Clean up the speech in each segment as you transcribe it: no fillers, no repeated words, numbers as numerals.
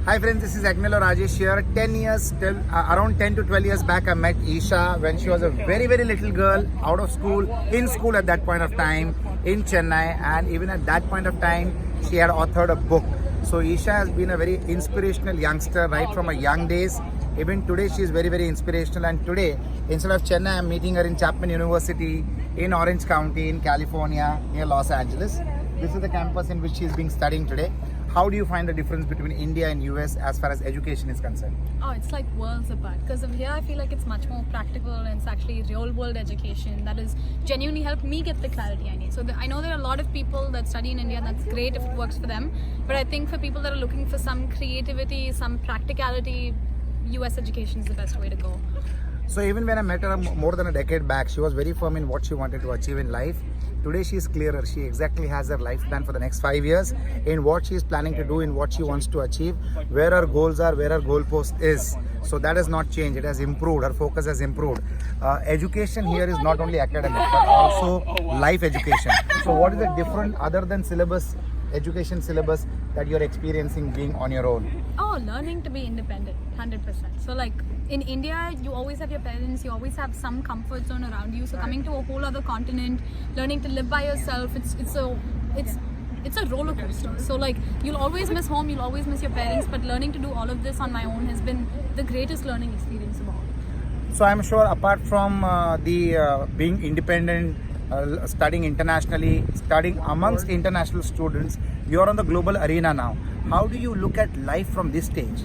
Hi friends, this is Angelorajesh here. 10 years, around 10 to 12 years back, I met Isha when she was a very little girl, out of school, in school at that point of time, in Chennai, and even at that point of time, she had authored a book. So Isha has been a very inspirational youngster right from her young days. Even today, she is very inspirational. And today, instead of Chennai, I'm meeting her in Chapman University in Orange County in California, near Los Angeles. This is the campus in which she is being studying today. How do you find the difference between India and US as far as education is concerned? Oh, it's like worlds apart. Because of here, I feel like it's much more practical and it's actually real world education that has genuinely helped me get the clarity I need. So I know there are a lot of people that study in India and that's great if it works for them. But I think for people that are looking for some creativity, some practicality, US education is the best way to go. So even when I met her more than a decade back, she was very firm in what she wanted to achieve in life. Today she is clearer. She exactly has her life plan for the next 5 years in what she is planning to do, in what she wants to achieve, where her goals are, where her goalpost is. So that has not changed. It has improved. Her focus has improved. Education here is not only academic but also life education. So what is the different other than syllabus, education syllabus that you're experiencing being on your own? Oh, learning to be independent, 100%. So like in India, you always have your parents, you always have some comfort zone around you. So coming to a whole other continent, learning to live by yourself, it's a roller coaster. So like you'll always miss home, you'll always miss your parents, but learning to do all of this on my own has been the greatest learning experience of all. So I'm sure apart from being independent, studying internationally, studying amongst international students, you're on the global arena now. How do you look at life from this stage?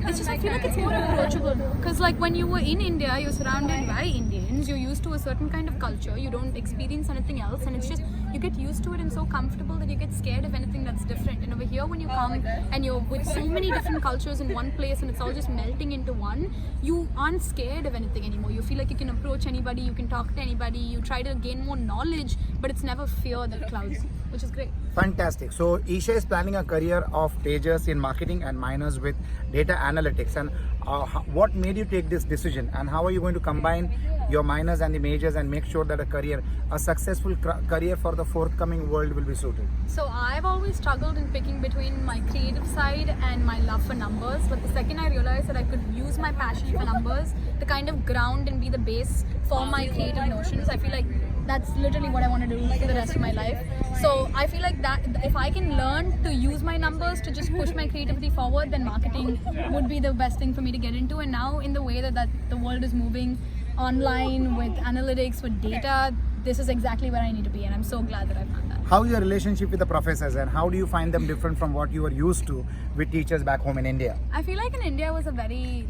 It's just, I feel like it's more approachable because like when you were in India, you're surrounded by Indians, you're used to a certain kind of culture, you don't experience anything else, and it's just, you get used to it and so comfortable that you get scared of anything that's different. And over here when you come and you're with so many different cultures in one place and it's all just melting into one, you aren't scared of anything anymore. You feel like you can approach anybody, you can talk to anybody, you try to gain more knowledge, but it's never fear that clouds you, which is great. Fantastic. So Isha is planning a career of majors in marketing and minors with data analytics. And what made you take this decision? And how are you going to combine your minors and the majors and make sure that a successful career for the forthcoming world will be suited? So I've always struggled in picking between my creative side and my love for numbers. But the second I realized that I could use my passion for numbers to kind of ground and be the base for my creative notions, I feel like that's literally what I want to do for the rest of my life. So I feel like that if I can learn to use my numbers to just push my creativity forward, then marketing would be the best thing for me to get into. And now in the way that the world is moving online with analytics, with data, this is exactly where I need to be, and I'm so glad that I found that. How is your relationship with the professors and how do you find them different from what you were used to with teachers back home in India? I feel like in India was a very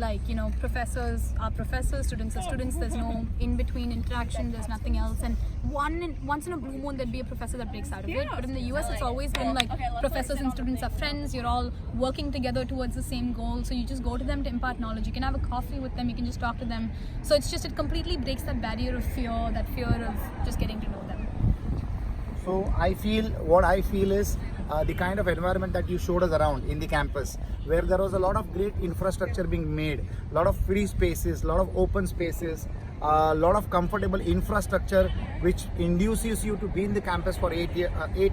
professors are professors, students are students, there's no in-between interaction, there's nothing else, and once in a blue moon there'd be a professor that breaks out of it. But in the US it's always been like professors and students are friends, you're all working together towards the same goal, so you just go to them to impart knowledge, you can have a coffee with them, you can just talk to them. So it's just, it completely breaks that barrier of fear, that fear of just getting to know them. So what I feel is the kind of environment that you showed us around in the campus, where there was a lot of great infrastructure being made, a lot of free spaces, a lot of open spaces, a lot of comfortable infrastructure which induces you to be in the campus for 8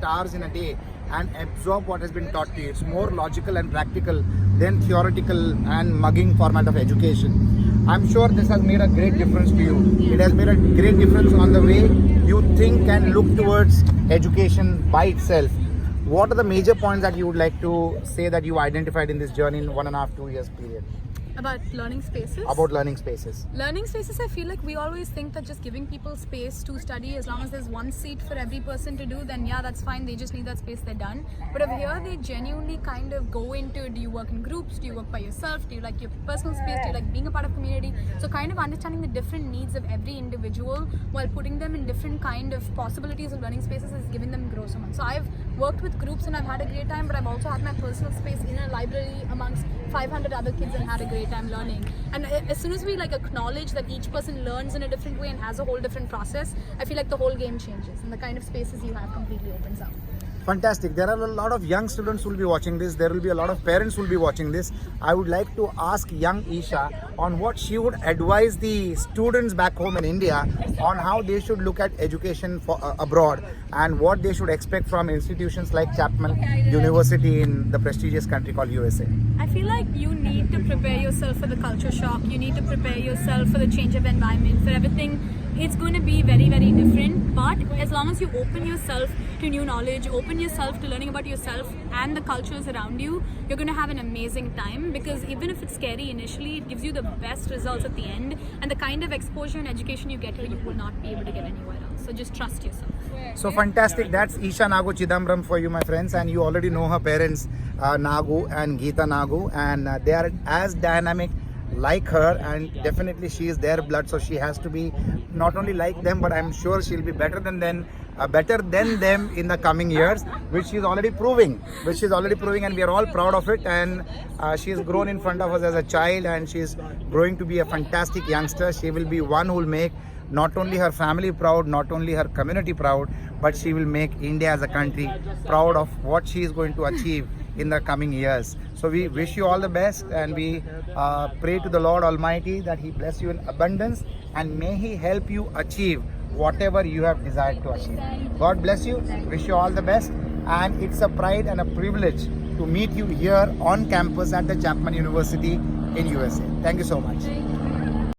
hours in a day and absorb what has been taught to you. It's more logical and practical than theoretical and mugging format of education. I'm sure this has made a great difference to you. It has made a great difference on the way you think and look towards education by itself. What are the major points that you would like to say that you identified in this journey in 1.5 to 2 years period? About learning spaces? About learning spaces. Learning spaces, I feel like we always think that just giving people space to study, as long as there's one seat for every person to do, then yeah, that's fine, they just need that space, they're done. But over here, they genuinely kind of go into, do you work in groups, do you work by yourself, do you like your personal space, do you like being a part of community? So kind of understanding the different needs of every individual while putting them in different kind of possibilities of learning spaces is giving them growth so much. So I've worked with groups and I've had a great time, but I've also had my personal space in a library amongst 500 other kids and had a great time learning. And as soon as we like acknowledge that each person learns in a different way and has a whole different process, I feel like the whole game changes and the kind of spaces you have completely opens up. Fantastic. There are a lot of young students who will be watching this. There will be a lot of parents who will be watching this. I would like to ask young Isha on what she would advise the students back home in India on how they should look at education for, abroad, and what they should expect from institutions like Chapman University in the prestigious country called USA. I feel like you need to prepare yourself for the culture shock. You need to prepare yourself for the change of environment, for everything. It's going to be very, very different. But as long as you open yourself to new knowledge, open yourself to learning about yourself and the cultures around you, you're going to have an amazing time. Because even if it's scary initially, it gives you the best results at the end. And the kind of exposure and education you get here, you will not be able to get anywhere else. So just trust yourself. So fantastic. That's Isha Nagu Chidambaram for you, my friends. And you already know her parents, Nagu and Geeta Nagu. And they are as dynamic like her, and definitely she is their blood, so she has to be not only like them, but I'm sure she'll be better than them in the coming years, which she's already proving, and we are all proud of it. And she has grown in front of us as a child, and she's growing to be a fantastic youngster. She will be one who will make not only her family proud, not only her community proud, but she will make India as a country proud of what she is going to achieve in the coming years. So we wish you all the best, and we pray to the Lord Almighty that He bless you in abundance, and may He help you achieve whatever you have desired to achieve. God bless you. Wish you all the best, and it's a pride and a privilege to meet you here on campus at the Chapman University in USA. Thank you so much.